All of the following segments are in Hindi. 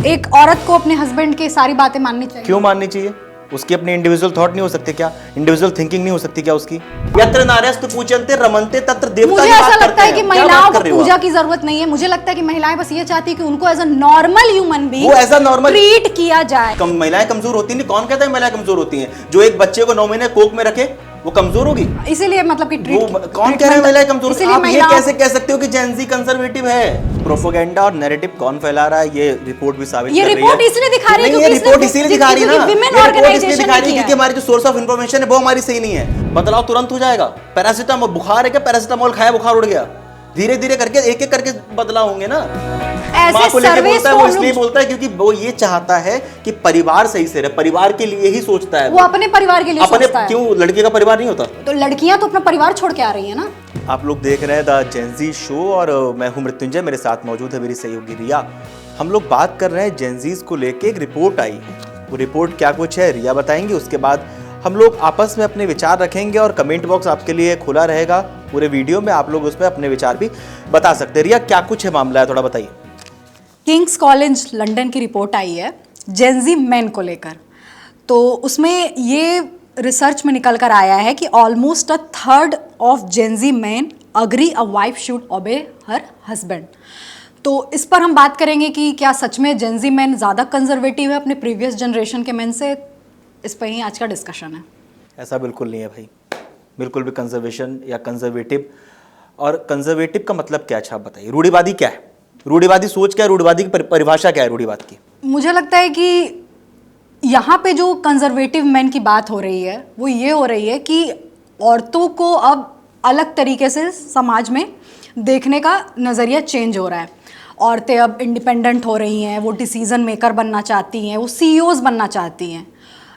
एक औरत को अपने हस्बैंड की सारी बातें माननी चाहिए? क्यों माननी चाहिए? उसकी अपनी इंडिविजुअल थॉट नहीं हो सकते क्या? इंडिविजुअल थिंकिंग नहीं हो सकती क्या उसकी? यत्र नार्यस्तु पूजन्ते रमन्ते तत्र देवता मुझे की बात ऐसा करते लगता है हैं। कि क्या महिलाओं बात को कर रहे हो पूजा आप? की जरूरत नहीं है। मुझे लगता है कि महिलाएं बस ये चाहती है कि उनको as a normal human being वो ऐसा नॉर्मल ट्रीट किया जाए। महिलाएं कमजोर होती नहीं। कौन कहता है महिलाएं कमजोर होती हैं? जो एक बच्चे को 9 महीने कोख में रखे वो कमजोर होगी? इसीलिए मतलब कि वो कौन कह रहा है महिलाएं कमजोर? आप ये कैसे कह सकते हो कि जेन ज़ी कंजर्वेटिव है? प्रोपेगेंडा और नैरेटिव कौन फैला रहा है? ये रिपोर्ट भी साबित कर रही है। ये रिपोर्ट इसलिए दिखा रही है नहीं, ये रिपोर्ट इसीलिए दिखा रही है ना। ये रिपोर्ट इसलिए दिखा रही है क्योंकि हमारी जो सोर्स ऑफ इंफॉर्मेशन है वो हमारी सही नहीं है। बदलाव तुरंत हो जाएगा। पैरासिटामोल बुखार है क्या? पैरासिटामोल खाया बुखार उड़ गया? धीरे धीरे करके एक एक करके बदलाव होंगे ना। माँ को लेके बोलता है, वो इसलिए बोलता है क्योंकि वो ये चाहता है कि परिवार सही से रहे, परिवार के लिए ही सोचता है। वो अपने परिवार के लिए अपने सोचता है। क्यों लड़के का परिवार नहीं होता? तो लड़कियां तो अपना परिवार छोड़ के आ रही है ना। आप लोग देख रहे हैं द जेन ज़ी शो और मैं हूं मृत्युंजय, मेरे साथ मौजूद है मेरी सहयोगी रिया। हम लोग बात कर रहे हैं जेन ज़ीज़ को लेके। एक रिपोर्ट आई है, वो रिपोर्ट क्या कुछ है रिया बताएंगे। उसके बाद हम लोग आपस में अपने विचार रखेंगे और कमेंट बॉक्स आपके लिए खुला रहेगा पूरे वीडियो में। आप लोग उसमें अपने विचार भी बता सकते हैं। रिया क्या कुछ है मामला है, थोड़ा बताइए। किंग्स कॉलेज लंदन की रिपोर्ट आई है जेन ज़ी मेन को लेकर। तो उसमें ये रिसर्च में निकल कर आया है कि almost a third of Gen Z men agree a wife should obey her husband. तो इस पर हम बात करेंगे कि क्या सच में जेन ज़ी मेन ज़्यादा कंजर्वेटिव है अपने प्रीवियस जनरेशन के मेन से। इस पर ही आज का डिस्कशन है। ऐसा बिल्कुल नहीं है भाई, बिल्कुल भी कंजर्वेशन या कंजर्वेटिव। और कंजर्वेटिव का मतलब क्या? अच्छा आप बताइए। रूढ़िवादी क्या है? रूढ़िवादी सोच क्या है? रूढ़िवादी की परिभाषा क्या है रूढ़िवाद की? मुझे लगता है कि यहाँ पे जो कंजर्वेटिव मैन की बात हो रही है वो ये हो रही है कि औरतों को अब अलग तरीके से समाज में देखने का नज़रिया चेंज हो रहा है। औरतें अब इंडिपेंडेंट हो रही हैं, वो डिसीज़न मेकर बनना चाहती हैं, वो सीईओज़ बनना चाहती हैं।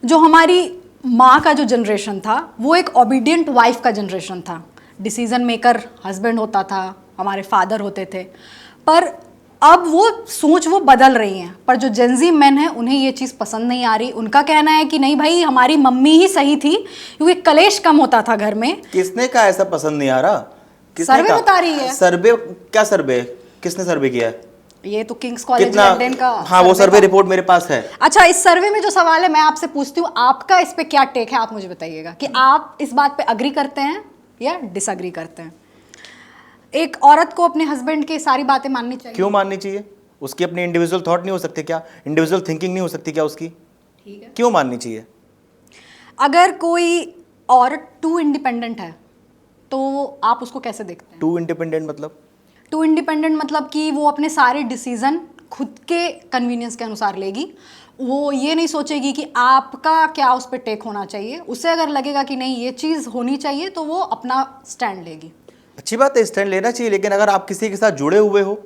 जो हमारी माँ का जो जनरेशन था वो एक ओबीडियंट वाइफ का जनरेशन था। डिसीज़न मेकर हस्बैंड होता था, हमारे फादर होते थे। पर अब वो सोच वो बदल रही हैं। पर जो जेन ज़ी मेन है उन्हें ये चीज़ पसंद नहीं आ रही। उनका कहना है कि नहीं भाई, हमारी मम्मी ही सही थी क्योंकि कलेश कम होता था घर में। किसने कहा ऐसा पसंद नहीं आ रहा? सर्वे बता रही है। सर्वे? क्या सर्वे? किसने सर्वे किया है? ये तो किंग्स कॉलेज लंदन का। हाँ, वो सर्वे रिपोर्ट मेरे पास है। अच्छा, इस सर्वे में जो सवाल है मैं आपसे पूछती हूँ, आपका इस पे क्या टेक है? आप मुझे बताइएगा कि आप इस बात पे अग्री करते हैं या डिसअग्री करते हैं। एक औरत को अपने हस्बैंड की सारी बातें माननी चाहिए? क्यों माननी चाहिए? उसकी अपनी इंडिविजुअल थॉट नहीं हो सकते क्या? इंडिविजुअल थिंकिंग नहीं हो सकती क्या उसकी? ठीक है। क्यों माननी चाहिए? अगर कोई औरत टू इंडिपेंडेंट है तो आप उसको कैसे देखते हैं? टू इंडिपेंडेंट मतलब? टू इंडिपेंडेंट मतलब कि वो अपने सारे डिसीजन खुद के कन्वीनियंस के अनुसार लेगी। वो ये नहीं सोचेगी कि आपका क्या उस पर टेक होना चाहिए। उसे अगर लगेगा कि नहीं ये चीज़ होनी चाहिए तो वो अपना स्टैंड लेगी। अच्छी बात है, स्टैंड लेना चाहिए। लेकिन अगर आप किसी के साथ जुड़े हुए हो,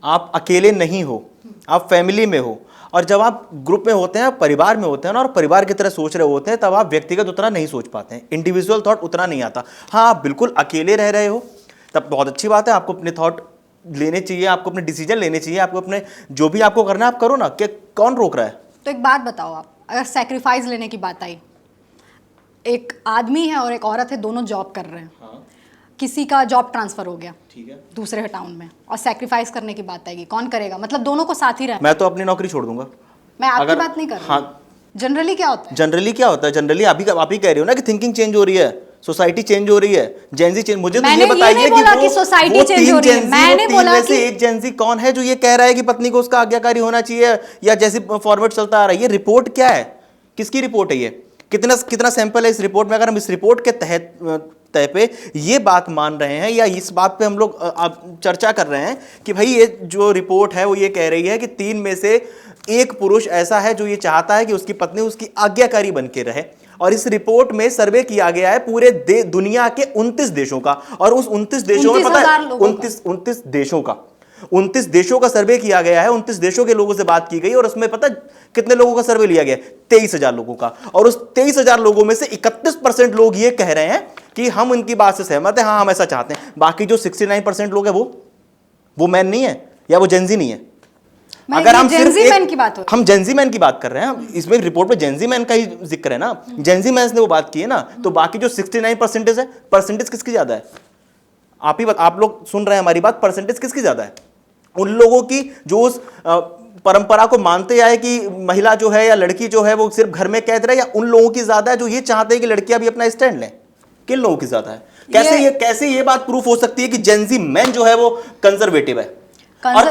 आप अकेले नहीं हो, आप फैमिली में हो, और जब आप ग्रुप में होते हैं, आप परिवार में होते हैं ना, और परिवार की तरह सोच रहे होते हैं, तब आप व्यक्तिगत उतना नहीं सोच पाते हैं, इंडिविजुअल थॉट उतना नहीं आता। हाँ, आप बिल्कुल अकेले रह रहे हो तब बहुत अच्छी बात है। आपको अपने थॉट लेने चाहिए, आपको अपने डिसीजन लेने चाहिए, आपको अपने जो भी आपको करना है आप करो ना। क्या कौन रोक रहा है? तो एक बात बताओ, आप अगर सेक्रीफाइस लेने की बात आई, एक आदमी है और एक औरत है, दोनों जॉब कर रहे हैं। हाँ। किसी का जॉब ट्रांसफर हो गया, ठीक है, दूसरे टाउन में, और सेक्रीफाइस करने की बात आएगी, कौन करेगा? मतलब दोनों को साथ ही रहना। मैं तो अपनी नौकरी छोड़ दूंगा। मैं आपकी बात नहीं कर रही। हाँ, जनरली क्या होता है? जनरली क्या होता है? जनरली आप ही कह रही हो ना कि थिंकिंग चेंज हो रही है, सोसाइटी चेंज हो रही है, जेन ज़ी चेंज। मुझे तो ये बताइए कि सोसाइटी चेंज हो रही है। मैंने बोला कि एक जेन ज़ी कौन है जो ये कह रहा है कि पत्नी को उसका आज्ञाकारी होना चाहिए, या जैसे फॉरवर्ड चलता आ रहा है। ये रिपोर्ट क्या है? किसकी रिपोर्ट है ये? कितना सैंपल है इस रिपोर्ट में? अगर हम इस रिपोर्ट के तय पे ये बात मान रहे हैं, या इस बात पे हम लोग चर्चा कर रहे हैं कि भाई ये जो रिपोर्ट है वो ये कह रही है कि 3 में से 1 पुरुष ऐसा है जो ये चाहता है कि उसकी पत्नी उसकी आज्ञाकारी बन के रहे। और इस रिपोर्ट में सर्वे किया गया है पूरे दुनिया के 29 देशों का, और उस 29 देशों में पता है 29 देशों का सर्वे किया गया है। 29 देशों के लोगों से बात की गई, और उसमें पता कितने लोगों का सर्वे लिया गया? 23,000 लोगों का। और उस 23,000 लोगों में से 31% लोग ये कह रहे हैं कि हम उनकी बात से सहमत हैं, हाँ हम ऐसा चाहते हैं। बाकी जो 69% लोग हैं वो मैन नहीं है, या वो जेन ज़ी नहीं है। अगर हम सिर्फ हम जेन ज़ी मैन की बात कर रहे हैं, इसमें रिपोर्ट में जेन ज़ी मैन का ही जिक्र है ना, जेन ज़ी मैन ने वो बात की है ना, तो बाकी जो 69% है, परसेंटेज किसकी ज्यादा है? आप लोग सुन रहे हैं हमारी बात, परसेंटेज किसकी ज्यादा है? उन लोगों की जो उस परंपरा को मानते आए कि महिला जो है या लड़की जो है वो सिर्फ घर में कैद रहे, या उन लोगों की ज्यादा है जो ये चाहते हैं कि लड़कियां भी अपना स्टैंड लें? किन लोगों की ज्यादा है? कैसे ये बात प्रूफ हो सकती है कि जेनजी मैन जो है वो कंजर्वेटिव है? और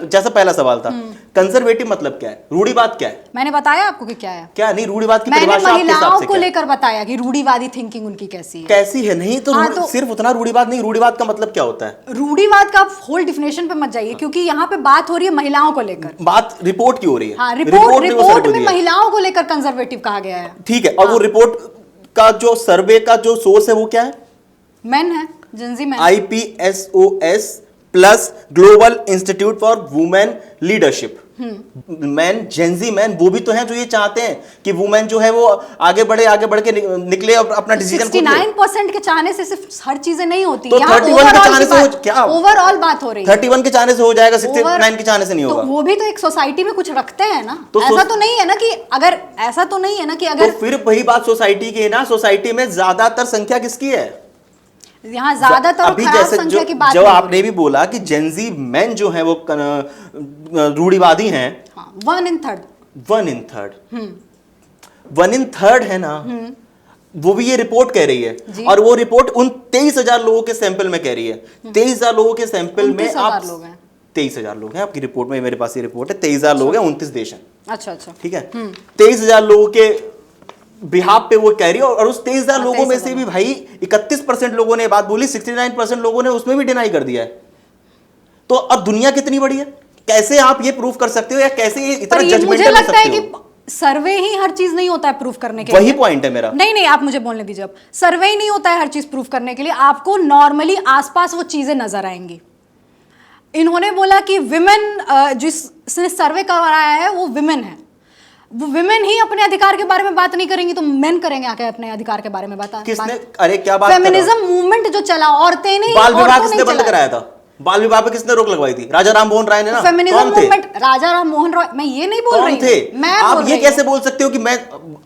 जैसा पहला सवाल था, कंजर्वेटिव मतलब क्या है, रूढ़िवाद क्या है? मैंने बताया आपको कि क्या है। क्या नहीं, रूढ़िवाद की मैंने परिभाषा आपके हिसाब महिलाओं से को क्या है? लेकर बताया कि रूढ़िवादी थिंकिंग उनकी कैसी है। कैसी है? नहीं तो, हाँ, तो सिर्फ उतना रूढ़िवाद नहीं, रूढ़िवाद का मतलब क्या होता है? रूढ़िवाद का आप होल डिफिनेशन पे मत जाइए, क्योंकि यहाँ पे बात हो रही है महिलाओं को लेकर। बात रिपोर्ट की हो रही है। हाँ, रिपोर्ट में महिलाओं को लेकर कंजर्वेटिव कहा गया है। ठीक है, और वो रिपोर्ट का जो सर्वे का जो सोर्स है वो क्या है? मैन है, Gen Z man. IPSOS plus global institute for women leadership. Man, Gen Z man वो भी तो हैं जो ये चाहते हैं कि वुमेन जो है वो आगे बढ़ के निकले और अपना डिसीजन 69% के चाहने से सिर्फ हर चीजें नहीं होती। तो 31 के चाहने से क्या ओवरऑल बात हो रही है? 31 के चाहने से हो जाएगा, 69 के चाहने से नहीं होगा। तो वो भी तो एक सोसाइटी में कुछ रखते हैं ना। तो ऐसा तो नहीं है ना कि अगर तो फिर वही बात सोसाइटी की है ना। सोसाइटी में ज्यादातर संख्या किसकी है? यहाँ ज्यादातर अभी जैसे जो आपने भी बोला कि जेनजी मैन जो है वो रूढ़िवादी हैं। 1/3 है ना, वो भी ये रिपोर्ट कह रही है। और वो रिपोर्ट उन 23,000 लोगों के सैंपल में कह रही है। 23,000 लोगों के सैंपल में आप 23,000 लोग हैं आपकी रिपोर्ट में। मेरे पास ये रिपोर्ट है, 23,000 लोग हैं, 29 देश हैं। अच्छा, ठीक है। 23,000 लोगों के बिहाफ पे वो कह रही है, और उस 23,000 लोगों में से भी भाई 31% लोगों ने बात बोली, 69% लोगों ने उसमें भी डिनाई कर दिया है। तो अब दुनिया कितनी बड़ी है? कैसे आप ये प्रूफ कर सकते हो, या कैसे ये इतना जजमेंटल मुझे लगता है कि सर्वे ही हर चीज नहीं होता है प्रूफ करने के लिए। वही पॉइंट है मेरा। नहीं, आप मुझे बोलने दीजिए। अब सर्वे ही नहीं होता है हर चीज प्रूफ करने के लिए। आपको नॉर्मली आसपास वो चीजें नजर आएंगी। इन्होंने बोला कि विमेन, जिसने सर्वे करवाया है वो विमेन है। वो विमेन ही अपने अधिकार के बारे में बात नहीं करेंगी तो मेन करेंगे आके अपने अधिकार के बारे में बात? किसने? अरे क्या बात, फेमिनिज्म मूवमेंट जो चला, औरतें नहीं, बाल विवाह किसने बंद कराया था? बाल विवाह पे किसने रोक लगवाई थी? राजा राम मोहन राय ने ना। फेमिनिज्म मूवमेंट राजा राम मोहन राय, मैं ये नहीं बोल रही हूं। आप ये कैसे बोल सकते हो कि मैं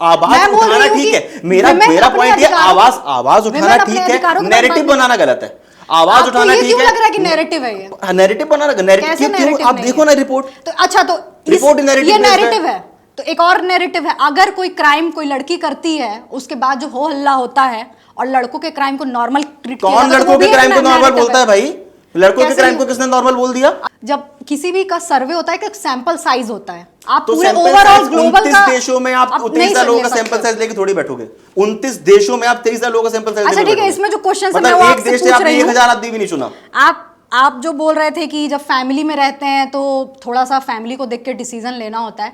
आवाज उठाना ठीक है? मेरा पॉइंट है आवाज उठाना ठीक है, नैरेटिव बनाना गलत है। आवाज उठाना ठीक है। क्यों लग रहा है कि नैरेटिव है ये? नैरेटिव बनाना, नैरेटिव क्यों? आप देखो ना रिपोर्ट। तो अच्छा, तो रिपोर्ट ये नैरेटिव है। तो एक और नैरेटिव है, अगर कोई क्राइम कोई लड़की करती है, उसके बाद जो हो हल्ला होता है और लड़कों के क्राइम को नॉर्मल ट्रीट किया जाता है। कौन लड़कों के क्राइम को नॉर्मल बोलता है भाई? लड़कों के क्राइम को किसने नॉर्मल बोल दिया? जब किसी भी का सर्वे होता है कि सैंपल साइज होता है, आप तो पूरे ओवरऑल ग्लोबल का 29 देशों में आप 23,000 लोगों का सैंपल साइज लेके थोड़ी बैठोगे। 29 देशों में आप 23,000 लोगों का सैंपल साइज अच्छा ठीक है, इसमें जो क्वेश्चन है वो आपसे पूछ रही हूं, 1,000 आदमी भी नहीं सुना। आप जो बोल रहे थे कि जब फैमिली में रहते हैं तो थोड़ा सा फैमिली को देख के डिसीजन लेना होता है,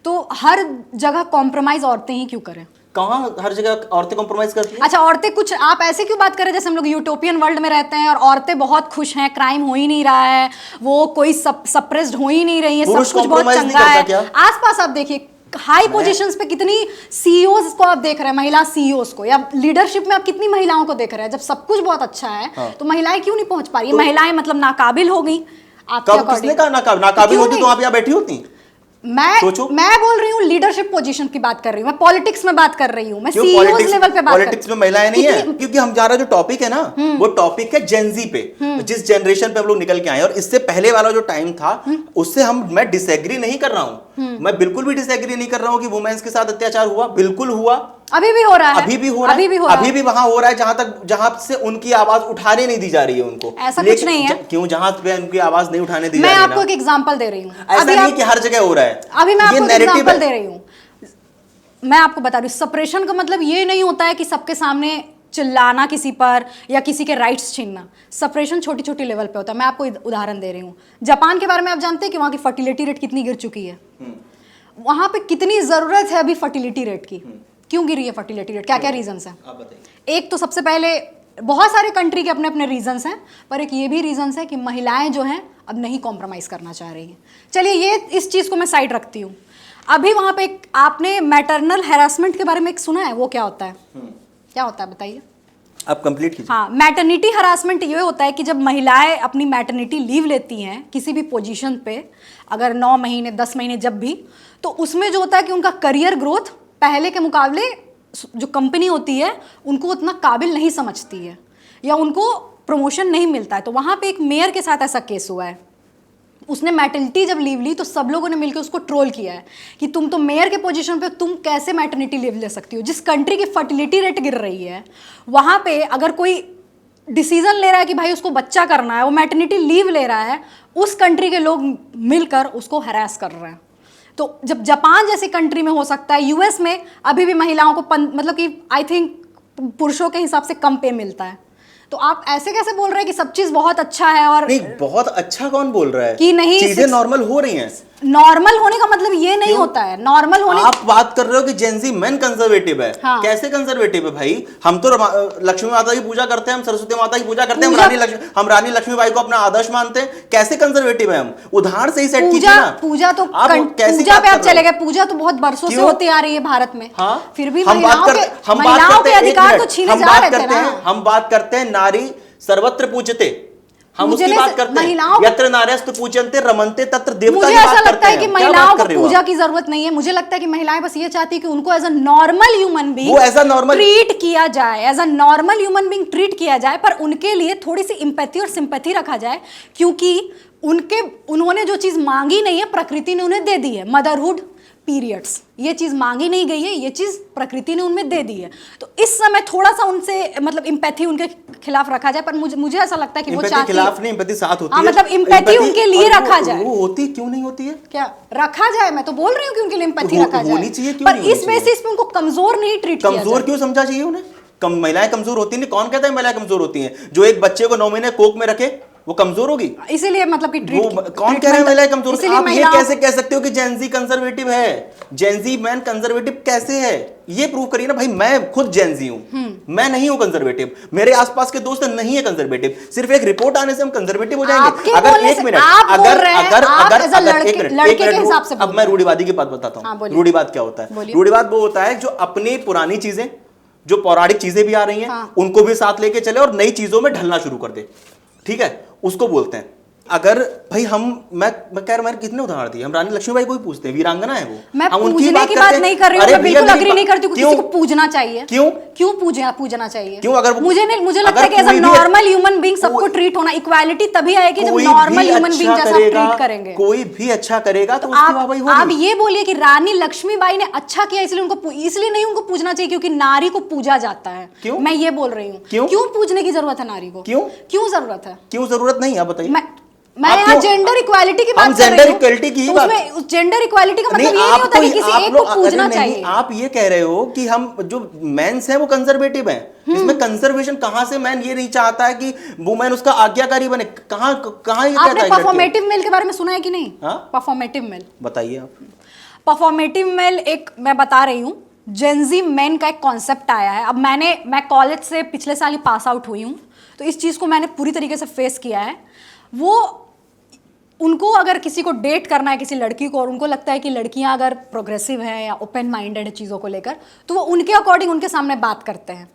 तो हर जगह कॉम्प्रोमाइज औरतें ही क्यों करें? कहाँ हर जगह औरतें कॉम्प्रोमाइज करती हैं? अच्छा, औरतें कुछ, आप ऐसे क्यों बात करें जैसे हम लोग यूटोपियन वर्ल्ड में रहते हैं और औरतें बहुत खुश हैं, क्राइम हो ही नहीं रहा है, वो कोई सप्रेस्ड हो ही नहीं रही है, सब कुछ बहुत चंगा है। आसपास आप देखिए हाई पोजीशंस पे कितनी सीईओज को आप देख रहे हैं, महिला सीईओज को, या लीडरशिप में आप कितनी महिलाओं को देख रहे हैं। जब सब कुछ बहुत अच्छा है तो महिलाएं क्यों नहीं पहुंच पा रही? महिलाएं मतलब नाकाबिल हो गई आपके अकॉर्डिंग? किसने कहा नाकाबिल होती तो आप यहाँ बैठी होती? मैं बोल रही हूँ लीडरशिप पोजीशन की बात कर रही हूँ, मैं पॉलिटिक्स में बात कर रही हूँ, मैं सीईओज लेवल पे बात कर रही हूँ। पॉलिटिक्स में महिलाएं नहीं है, क्योंकि हमारा जो टॉपिक है ना वो टॉपिक है जेनजी पे, जिस जनरेशन पे हम लोग निकल के आए। और इससे पहले वाला जो टाइम था उससे मैं डिसएग्री नहीं कर रहा हूँ, मैं बिल्कुल भी डिसएग्री नहीं कर रहा हूँ कि वुमेन्स के साथ अत्याचार हुआ, बिल्कुल हुआ, अभी भी हो रहा है, अभी भी वहां हो रहा है जहां से उनकी आवाज उठाने नहीं दी जा रही है उनको। ऐसा कुछ नहीं है। क्यों? जहां पे उनकी आवाज नहीं उठाने दी जा रही है। मैं आपको एक एग्जांपल दे रही हूँ, ऐसा नहीं कि हर जगह हो रहा है। अभी मैं आपको एग्जांपल दे रही हूँ, मैं आपको बता रही हूँ। सप्रेशन का मतलब ये नहीं होता है कि सबके सामने चिल्लाना किसी पर या किसी के राइट्स छीनना। सप्रेशन छोटी छोटी लेवल पे होता है। मैं आपको उदाहरण दे रही हूँ, जापान के बारे में आप जानते हैं कि वहाँ की फर्टिलिटी रेट कितनी गिर चुकी है? वहाँ पे कितनी जरूरत है अभी फर्टिलिटी रेट की? क्यों गिरी है फर्टिलिटी रेट? क्या क्या रीजंस हैं? आप बताइए। एक तो सबसे पहले, बहुत सारे कंट्री के अपने अपने रीजंस हैं, पर एक ये भी रीजंस है कि महिलाएं जो हैं अब नहीं कॉम्प्रोमाइज करना चाह रही हैं। चलिए ये इस चीज़ को मैं साइड रखती हूँ। अभी वहाँ पे आपने मैटरनल हैरासमेंट के बारे में एक सुना है, वो क्या होता है? क्या होता है बताइए आप कंप्लीट कीजिए। हाँ, मैटरनिटी हरासमेंट ये होता है कि जब महिलाएं अपनी मैटरनिटी लीव लेती हैं किसी भी पोजीशन पे, अगर 9 महीने 10 महीने जब भी, तो उसमें जो होता है कि उनका करियर ग्रोथ पहले के मुकाबले जो कंपनी होती है उनको उतना काबिल नहीं समझती है या उनको प्रमोशन नहीं मिलता है। तो वहाँ पे एक मेयर के साथ ऐसा केस हुआ है। उसने मैटर्निटी जब लीव ली तो सब लोगों ने मिलकर उसको ट्रोल किया है कि तुम तो मेयर के पोजीशन पे, तुम कैसे मैटर्निटी लीव ले सकती हो। जिस कंट्री की फर्टिलिटी रेट गिर रही है वहां पे अगर कोई डिसीजन ले रहा है कि भाई उसको बच्चा करना है, वो मैटर्निटी लीव ले रहा है, उस कंट्री के लोग मिलकर उसको हैरास कर रहे हैं। तो जब जापान जैसी कंट्री में हो सकता है, यूएस में अभी भी महिलाओं को मतलब कि आई थिंक पुरुषों के हिसाब से कम पे मिलता है। तो आप ऐसे कैसे बोल रहे हैं कि सब चीज बहुत अच्छा है? और नहीं, बहुत अच्छा कौन बोल रहा है कि नहीं, चीजें नॉर्मल हो रही हैं। नॉर्मल होने का मतलब ये नहीं होता है। नॉर्मल होने, आप बात कर रहे हो कि जेंजी मेन कंजर्वेटिव है। हाँ। कैसे कंजर्वेटिव है भाई? हम तो लक्ष्मी माता की पूजा करते हैं, हम सरस्वती माता की पूजा करते हैं, हम रानी लक्ष्मीबाई को अपना आदर्श मानते हैं। कैसे कंजर्वेटिव है हम? उदाहरण से ही सेट कीजिए ना। पूजा तो पूजा पे आप चले गए। पूजा तो बहुत बरसों से होती आ रही है भारत में। हाँ? फिर भी हम बात के अधिकार तो छीने जा रहे थे ना। हम बात करते हैं नारी सर्वत्र पूजते, हम उसकी बात करते हैं। यत्र नार्यस्तु पूज्यन्ते रमन्ते तत्र देवता मुझे की बात ऐसा करते लगता है कि हैं। महिलाओं को पूजा की जरूरत नहीं है। मुझे लगता है कि महिलाएं बस ये चाहती है कि उनको as a normal human being treat किया जाए, as a normal human being treat किया जाए, पर उनके लिए थोड़ी सी इंपैथी और सिंपैथी रखा जाए, क्योंकि उन्होंने जो चीज मांगी नहीं है प्रकृति ने उन्हें दे दी है। मदरहुड, पीरियड्स, ये चीज मांगी नहीं गई है, ये चीज प्रकृति ने उनमें दे दी है। तो इस समय थोड़ा सा उनसे मतलब इंपैथी उनके खिलाफ रखा जाए। पर मुझे ऐसा लगता है कि वो चाहती खिलाफ नहीं, इंपैथी साथ होती है। मतलब इंपैथी उनके लिए रखा जाए। वो होती क्यों नहीं होती है? क्या रखा जाए? मैं तो बोल रही हूँ कि उनके लिए इंपैथी रखा जाए, होनी चाहिए। क्यों पर इस बेसिस पे उनको कमजोर नहीं ट्रीट किया जाए। कमजोर क्यों समझा चाहिए उन्हें? महिलाएं कमजोर होती नहीं। कौन कहता है महिलाएं कमजोर होती हैं? जो एक बच्चे को 9 महीने कोख में रखे वो कमजोर होगी? इसीलिए मतलब कि कौन कह रहे हैं महिलाएं कमजोर? आप ये कैसे कह सकते हो कि जेंजी कंजर्वेटिव है? जेंजी मैन कंजर्वेटिव कैसे है? ये प्रूव करिए ना भाई। मैं खुद जेंजी हूं, मैं नहीं हूं कंजर्वेटिव। मेरे आसपास के दोस्त नहीं है कंजर्वेटिव। सिर्फ एक रिपोर्ट आने से हम कंजर्वेटिव हो जाएंगे? अगर एक मिनट, अब मैं रूढ़िवादी की बात बताता हूं। रूढ़िवाद क्या होता है? रूढ़िवाद वो होता है जो अपनी पुरानी चीजें, जो पौराणिक चीजें भी आ रही हैं, उनको भी साथ लेके चले और नई चीजों में ढलना शुरू कर दे। ठीक है, उसको बोलते हैं। अगर भाई मैं कह रहा हूं, कितने उदाहरण दिए। हम रानी लक्ष्मीबाई को ही पूछते हैं, वीरांगना है वो। मैं हम पूजने की बात नहीं कर रही हूं, मैं बिल्कुल अग्री नहीं करती हूं कि किसी को पूजना चाहिए। क्यों पूजना चाहिए? क्यों? अगर मुझे लगता है कि as a normal human being सबको ट्रीट होना, इक्वालिटी तभी आएगी जब नॉर्मल ह्यूमन बीइंग जैसा ट्रीट करेंगे। कोई भी अच्छा करेगा तो उसकी वाहवाही होगी। आप ये बोलिए कि रानी लक्ष्मीबाई ने अच्छा किया इसलिए नहीं उनको पूजना चाहिए क्योंकि नारी को पूजा जाता है। क्यों? मैं ये बोल रही हूँ। क्यों पूजने की जरूरत है नारी को? क्यों जरूरत है? क्यों जरूरत नहीं है? आप बताइए। मैं यहाँ जेंडर इक्वालिटी की बात कर रही हूँ। जेंडर इक्वालिटी की बात, उसमें जेंडर इक्वालिटी का मतलब ये नहीं होता कि किसी एक को पूजना चाहिए। आप ये कह रहे हो कि हम जो मेंस हैं वो कंजर्वेटिव हैं। इसमें कंजर्वेशन कहां से? मैन ये नहीं चाहता है कि वुमेन उसका आज्ञाकारी बने। कहां ये कहता है? आपने परफॉर्मेटिव मेल के बारे में सुना है कि नहीं? परफॉर्मेटिव मेल बताइए आप। परफॉर्मेटिव मेल एक मैं बता रही हूँ, जेंजी मेन का एक कॉन्सेप्ट आया है। अब मैं कॉलेज से पिछले साल ही पास आउट हुई हूँ, तो इस चीज़ को मैंने पूरी तरीके से फेस किया है। उनको अगर किसी को डेट करना है, किसी लड़की को, और उनको लगता है कि लड़कियां अगर प्रोग्रेसिव हैं या ओपन माइंडेड है चीज़ों को लेकर, तो वो उनके अकॉर्डिंग उनके सामने बात करते हैं।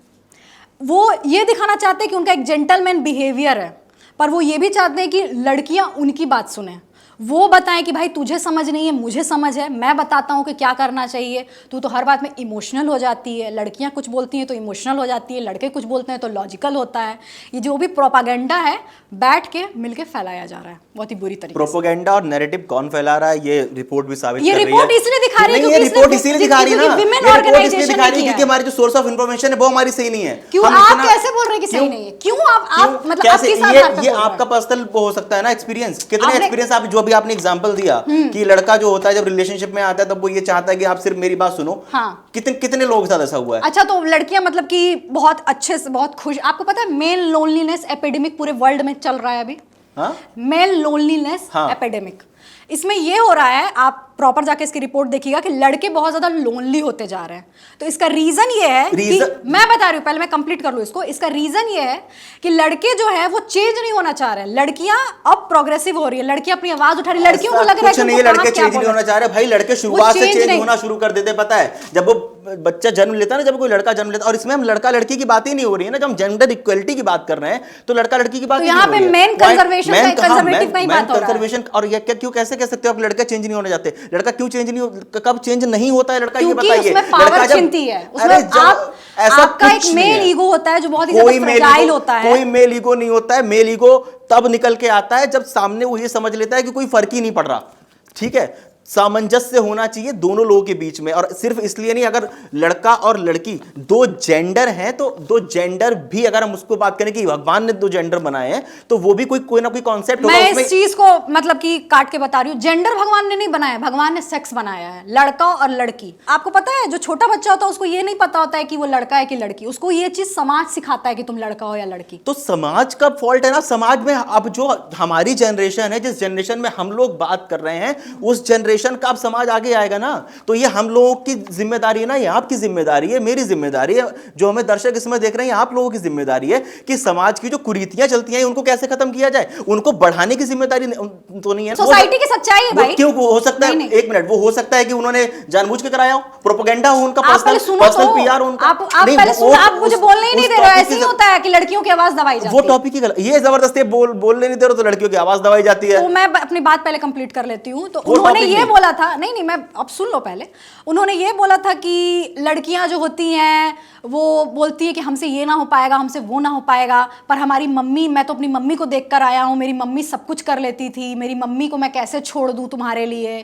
वो ये दिखाना चाहते हैं कि उनका एक जेंटलमैन बिहेवियर है, पर वो ये भी चाहते हैं कि लड़कियां उनकी बात सुने, वो बताएं कि भाई तुझे समझ नहीं है, मुझे समझ है, मैं बताता हूँ कि क्या करना चाहिए। तू तो हर बात में इमोशनल हो जाती है। लड़कियाँ कुछ बोलती हैं तो इमोशनल हो जाती है, लड़के कुछ बोलते हैं तो लॉजिकल होता है। ये जो भी प्रोपागेंडा है बैठ के मिलके फैलाया जा रहा है बहुत ही बुरी तरीके से। प्रोपेगेंडा और नैरेटिव कौन फैला रहा है ये रिपोर्ट भी साबित कर रही है। ये रिपोर्ट इसलिए दिखा रही है क्योंकि रिपोर्ट इसलिए दिखा रही है ना, विमेन ऑर्गेनाइजेशन दिखा रही है क्योंकि हमारी जो सोर्स ऑफ इंफॉर्मेशन है वो हमारी सही नहीं है। क्यों आप कैसे बोल रहे हैं कि सही नहीं है? क्यों आप मतलब आपके साथ ये आपका पर्सनल हो सकता है ना एक्सपीरियंस। कितने एक्सपीरियंस आप जो भी आपने एग्जांपल दिया कि लड़का जो होता है जब रिलेशनशिप में आता है तब वो ये चाहता है कि आप सिर्फ मेरी बात सुनो। हाँ। कितने लोगों के साथ ऐसा हुआ है? अच्छा, तो लड़कियां मतलब कि बहुत अच्छे से बहुत खुश। आपको पता है मेल लोनलीनेस एपिडेमिक पूरे वर्ल्ड में चल रहा है अभी। मेल लोनलीनेस एपिडेमिक, इसमें ये हो रहा है, आप प्रॉपर जाके इसकी रिपोर्ट देखिएगा कि लड़के बहुत ज्यादा लोनली होते जा रहे हैं। तो इसका रीजन ये है कि मैं बता रही हूँ, पहले मैं कंप्लीट कर लूँ इसको। इसका रीजन ये है कि लड़के जो है वो चेंज नहीं होना चाह रहे हैं, लड़कियां अब प्रोग्रेसिव हो रही है, लड़कियां अपनी आवाज उठा रही है। लड़कियों को लग रहा है कि लड़के चेंज नहीं होना चाह रहे भाई, लड़के शुरुआत से चेंज होना शुरू कर देते। पता है जब वो बच्चा जन्म लेता है ना, जब कोई लड़का जन्म लेता है, और इसमें हम लड़का लड़की की बात ही नहीं हो रही है ना, जब हम जेंडर इक्वलिटी की बात कर रहे हैं तो लड़का लड़की की बात यहाँ पे मेन कंजर्वेशन और ये कैसे कह सकते हो आप लड़का चेंज नहीं होने जाते? लड़का क्यों चेंज नहीं कब चेंज नहीं होता है लड़का, ये क्योंकि बताइए। उसमें पावर छिनती है, उसमें आपका एक मेल ईगो होता है जो बहुत ही ज्यादा फ्रेजाइल होता है। कोई मेल ईगो नहीं होता है। मेल ईगो तब निकल के आता है जब सामने वो ये समझ लेता है कि कोई फर्क ही नहीं पड़ रहा। ठीक है, सामंजस्य होना चाहिए दोनों लोगों के बीच में, और सिर्फ इसलिए नहीं, अगर लड़का और लड़की दो जेंडर हैं तो दो जेंडर भी, अगर हम उसको बात करें कि भगवान ने दो जेंडर बनाए हैं तो वो भी कोई ना कोई कॉन्सेप्ट होगा मैं उसमें। इस चीज को मतलब कि काट के बता रही हूँ, जेंडर भगवान ने नहीं बनाया, भगवान ने सेक्स बनाया है, लड़का और लड़की। आपको पता है जो छोटा बच्चा होता है उसको ये नहीं पता होता है कि वो लड़का है कि लड़की, उसको ये चीज समाज सिखाता है कि तुम लड़का हो या लड़की। तो समाज का फॉल्ट है ना। समाज में अब जो हमारी जनरेशन है, जिस जनरेशन में हम लोग बात कर रहे हैं, उस जनरेशन का अब समाज आगे आएगा ना। तो ये हम लोगों की जिम्मेदारी है ना, ये आपकी जिम्मेदारी है, मेरी जिम्मेदारी है, जो हमें दर्शक इसमें देख रहे हैं आप लोगों की जिम्मेदारी है कि समाज की जो कुरीतियां चलती हैं उनको कैसे खत्म किया जाए। उनको बढ़ाने की जिम्मेदारी तो नहीं है। सोसाइटी की सच्चाई है भाई। क्यों हो सकता है, एक मिनट, वो हो सकता है कि उन्होंने जानबूझ के कराया हो, प्रोपेगेंडा हो उनका, पर्सनल पीआर हो उनका। आप पहले सुनो, आप मुझे बोलने ही नहीं दे रहे हो। ऐसे ही होता है कि लड़कियों की आवाज दबाई जाती है। वो टॉपिक ही ये जबरदस्ती बोलने नहीं दे रहे तो लड़कियों की आवाज दबाई जाती है। तो मैं अपनी बात पहले कंप्लीट कर लेती हूँ। तो उन्होंने ये बोला था, नहीं मैं अब सुन लो पहले। उन्होंने ये बोला था कि लड़कियां जो होती हैं वो बोलती है कि हमसे ये ना हो पाएगा, हमसे वो ना हो पाएगा, पर हमारी मम्मी, मैं तो अपनी मम्मी को देखकर आया हूँ, मेरी मम्मी सब कुछ कर लेती थी, मेरी मम्मी को मैं कैसे छोड़ दूँ तुम्हारे लिए।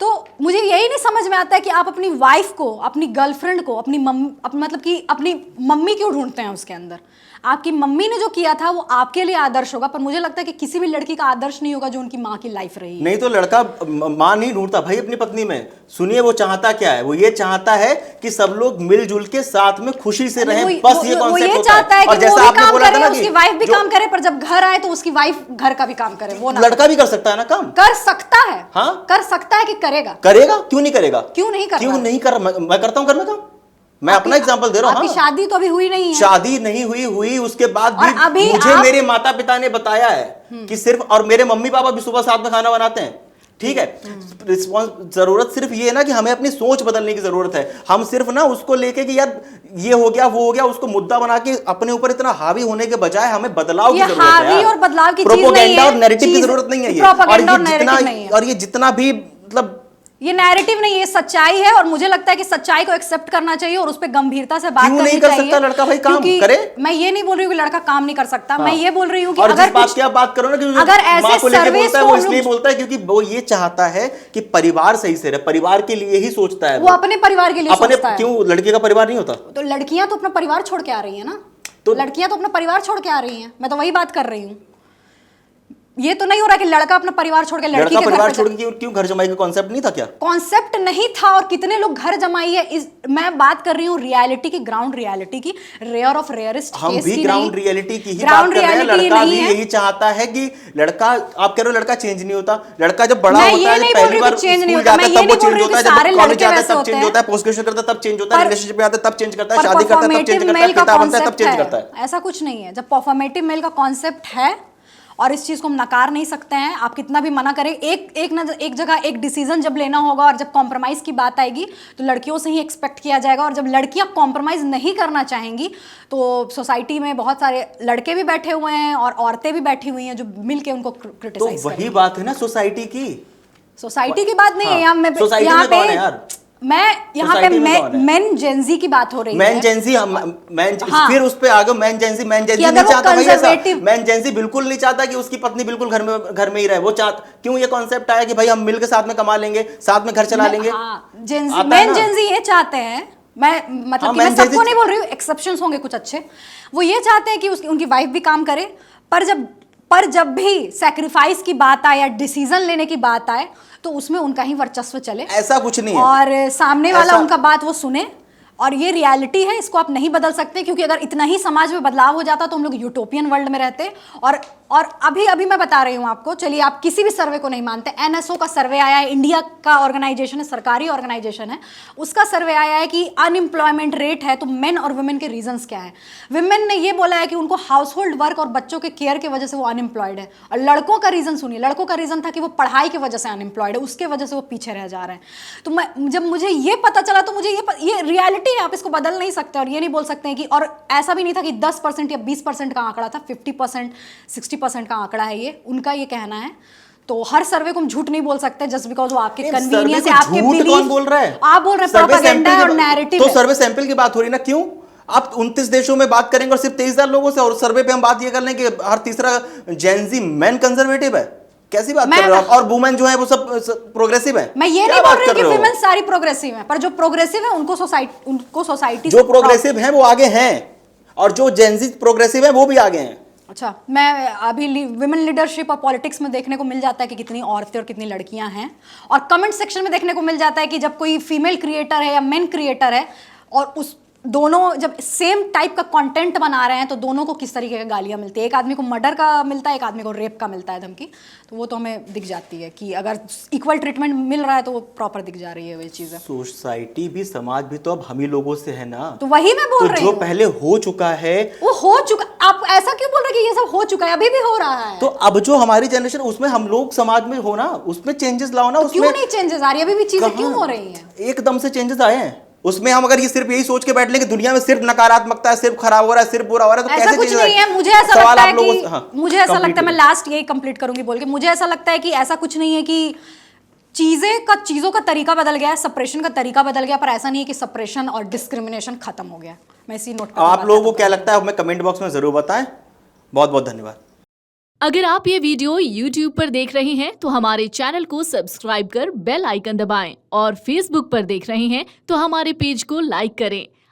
तो मुझे यही नहीं समझ में आता है कि आप अपनी वाइफ को, अपनी गर्लफ्रेंड को, मतलब कि अपनी मम्मी क्यों ढूंढते हैं उसके अंदर। आपकी मम्मी ने जो किया था वो आपके लिए आदर्श होगा, पर मुझे लगता है कि किसी भी लड़की का आदर्श नहीं होगा जो उनकी माँ की लाइफ रही है। नहीं तो लड़का माँ नहीं ढूंढता भाई अपनी पत्नी में। सुनिए वो चाहता क्या है, वो ये चाहता है कि सब लोग मिलजुल के साथ में खुशी से रहें, बस ये कॉन्सेप्ट होता है। और जैसा आपने बोला था ना कि उसकी वाइफ भी काम करे, पर जब घर आए तो उसकी वाइफ घर का भी काम करे। वो लड़का भी कर सकता है ना काम, कर सकता है, हाँ कर सकता है कि करेगा, क्यों नहीं करेगा, क्यों नहीं कर, मैं करता हूँ घर में काम। मैं अपना एग्जांपल दे रहा हूँ। आपकी शादी तो अभी हुई नहीं है। शादी नहीं हुई उसके बाद भी मुझे मेरे माता पिता ने बताया है कि सिर्फ, और मेरे मम्मी पापा भी सुबह साथ में खाना बनाते हैं। ठीक है, जरूरत सिर्फ ये है ना कि हमें अपनी सोच बदलने की जरूरत है। हम सिर्फ ना उसको लेके कि यार ये हो गया वो हो गया, उसको मुद्दा बना के अपने ऊपर इतना हावी होने के बजाय हमें बदलाव की जरूरत है। हावी और बदलाव की चीज नहीं है, प्रोपेगेंडा और नैरेटिव की जरूरत नहीं है ये। और ये जितना भी मतलब ये नैरेटिव नहीं है, ये सच्चाई है। और मुझे लगता है कि सच्चाई को एक्सेप्ट करना चाहिए और उस पर गंभीरता से बात करनी चाहिए। क्यों नहीं कर सकता लड़का भाई काम करे? मैं ये नहीं बोल रही हूँ कि लड़का काम नहीं कर सकता। हाँ। मैं ये बोल रही हूँ कि और अगर बात की आप बात करो ना कि अगर ऐसे सर्विस वो इसलिए बोलता है क्योंकि वो ये चाहता है कि परिवार सही से रहे, परिवार के लिए ही सोचता है। वो अपने परिवार के लिए सोचता है। क्यों लड़के का परिवार नहीं होता? तो लड़कियां तो अपना परिवार छोड़ के आ रही है ना, तो लड़कियां तो अपना परिवार छोड़ के आ रही हैं। मैं तो वही बात कर रही हूँ। ये तो नहीं हो रहा कि लड़का अपना परिवार छोड़ के लड़की के परिवार छोड़ के क्यों घर जमाई का कॉन्सेप्ट नहीं था क्या? कॉन्सेप्ट नहीं था, और कितने लोग घर जमाई है। मैं बात कर रही हूँ रियलिटी की, ग्राउंड रियलिटी की, रेयर ऑफ रेयरिस्ट। हम भी ग्राउंड रियलिटी की ही बात कर रहे हैं। लड़का भी यही चाहता है कि लड़का, आप कह रहे हो लड़का चेंज नहीं होता। लड़का जब बड़ा होता है, पहली बार स्कूल जाता है तब वो चेंज होता है, जब कॉलेज जाता है तब चेंज होता है, पोस्ट ग्रेजुएशन करता है तब चेंज होता है, रिलेशनशिप में आता है तब चेंज करता है, शादी करता है तब चेंज करता है, पिता बनता है तब चेंज करता है। ऐसा कुछ नहीं है। जब परफॉर्मेटिव मेल का कॉन्सेप्ट है और इस चीज को हम नकार नहीं सकते हैं, आप कितना भी मना करें। एक जगह एक डिसीजन जब लेना होगा और जब कॉम्प्रोमाइज की बात आएगी तो लड़कियों से ही एक्सपेक्ट किया जाएगा। और जब लड़कियां कॉम्प्रोमाइज नहीं करना चाहेंगी तो सोसाइटी में बहुत सारे लड़के भी बैठे हुए हैं और औरतें भी बैठी हुई हैं जो मिलके उनको क्रिटिसाइज तो वही बात है ना सोसाइटी की। सोसाइटी की बात नहीं है यहाँ पे। मैं यहाँ पे मेन जेंजी की बात हो रही है। मैन जेंजी, हाँ। फिर उस पे आ गए मैन जेंजी नहीं चाहता भाई ऐसा। मैन जेंजी बिल्कुल नहीं चाहता कि उसकी पत्नी बिल्कुल घर में ही रहे। वो क्यों ये कॉन्सेप्ट आया कि भाई हम मिलकर साथ में कमा लेंगे, साथ में घर चला लेंगे। मैन जेंजी ये चाहते हैं, मैं मतलब कि मैं सबको नहीं बोल रही हूँ, एक्सेप्शंस होंगे कुछ अच्छे। वो ये चाहते हैं कि उनकी वाइफ भी काम करे, पर जब भी सैक्रिफाइस की बात आए या डिसीजन लेने की बात आए तो उसमें उनका ही वर्चस्व चले। ऐसा कुछ नहीं है। और सामने वाला उनका बात वो सुने। और ये रियलिटी है, इसको आप नहीं बदल सकते, क्योंकि अगर इतना ही समाज में बदलाव हो जाता तो हम लोग यूटोपियन वर्ल्ड में रहते। और अभी मैं बता रही हूँ आपको, चलिए आप किसी भी सर्वे को नहीं मानते, एनएसओ का सर्वे आया है, इंडिया का ऑर्गेनाइजेशन है, सरकारी ऑर्गेनाइजेशन है, उसका सर्वे आया है कि अनएम्प्लॉयमेंट रेट है तो मेन और वुमेन के रीजंस क्या है। वुमेन ने ये बोला है कि उनको हाउस होल्ड वर्क और बच्चों के केयर की वजह से वो अनएम्प्लॉयड है। और लड़कों का रीजन सुनिए, लड़कों का रीजन था कि वो पढ़ाई की वजह से अनएम्प्लॉयड है, उसके वजह से वो पीछे रह जा रहे हैं। तो जब मुझे ये पता चला तो मुझे ये रियलिटी है, आप इसको बदल नहीं सकते। और ये नहीं बोल सकते हैं कि, और ऐसा भी नहीं था कि 10% या 20% का आंकड़ा था, 50% 60% का आंकड़ा है, ये उनका ये कहना है। तो हर सर्वे को हम झूठ नहीं बोल सकते जस्ट बिकॉज वो आपके नहीं, कन्वीनियंस सर्वे है, को आपके झूठ बिलीफ। कौन बोल रहा है? आप बोल रहे हैं सर्वे प्रोपेगेंडा सैंपल और की नैरेटिव तो है। सर्वे सैंपल की बात हो रही ना, क्यों आप 29 देशों में बात करेंगे और सिर्फ 23,000 लोगों से, और सर्वे पे हम बात ये कर लें कि हर तीसरा जेनजी मैन कंजर्वेटिव है? कैसी बात कर रहे हो आप? और वुमेन जो है वो सब प्रोग्रेसिव है? मैं ये क्या नहीं बोल बात रही कर कि रहे हो? विमेन सारी प्रोग्रेसिव है, पर जो प्रोग्रेसिव है उनको सोसाइटी जो प्रोग्रेसिव हैं वो आगे हैं, और जो जेनजी प्रोग्रेसिव है वो भी आगे हैं। अच्छा, मैं अभी विमेन लीडरशिप और पॉलिटिक्स में देखने को मिल जाता है कि कितनी औरतें और कितनी लड़कियां हैं, और कमेंट सेक्शन में देखने को मिल जाता है कि जब कोई फीमेल क्रिएटर है या मेन क्रिएटर है और उस दोनों जब सेम टाइप का कंटेंट बना रहे हैं तो दोनों को किस तरीके की गालियां मिलती है। एक आदमी को मर्डर का मिलता है, एक आदमी को रेप का मिलता है धमकी, तो वो तो हमें दिख जाती है कि अगर इक्वल ट्रीटमेंट मिल रहा है तो वो प्रॉपर दिख जा रही है वो चीज़ें। सोसाइटी भी, समाज भी तो अब हम ही लोगों से है ना। तो वही मैं बोल तो रही जो हूँ, पहले हो चुका है वो हो चुका। आप ऐसा क्यों बोल रहे हैं कि ये सब हो चुका है? अभी भी हो रहा है। तो अब जो हमारी जनरेशन, उसमें हम लोग समाज में हो ना, उसमें चेंजेस लाओ ना। तो उसमें क्यों नहीं चेंजेस आ रही? अभी भी चीजें कहाँ? क्यों हो रही हैं? एकदम से चेंजेस आए हैं। उसमें हम अगर ये सिर्फ यही सोच के बैठ लें कि दुनिया में सिर्फ नकारात्मकता है, सिर्फ खराब हो रहा है, सिर्फ बुरा हो रहा है, तो ऐसा कैसे कुछ changes नहीं आए? है। मुझे ऐसा सवाल लगता है आप लोगों कि से- हाँ, मुझे ऐसा complete लगता है, मैं करिए। लास्ट यही कंप्लीट करूंगी बोल के, मुझे ऐसा लगता है कि ऐसा कुछ नहीं है कि चीजों का तरीका बदल गया है, सप्रेशन का तरीका बदल गया, पर ऐसा नहीं है कि सप्रेशन और डिस्क्रिमिनेशन खत्म हो गया। मैं इसी नोट आप लोगों को क्या लगता है हमें कमेंट बॉक्स में जरूर बताएं। बहुत बहुत धन्यवाद। अगर आप ये वीडियो YouTube पर देख रहे हैं तो हमारे चैनल को सब्सक्राइब कर बेल आइकन दबाएं, और Facebook पर देख रहे हैं तो हमारे पेज को लाइक करें।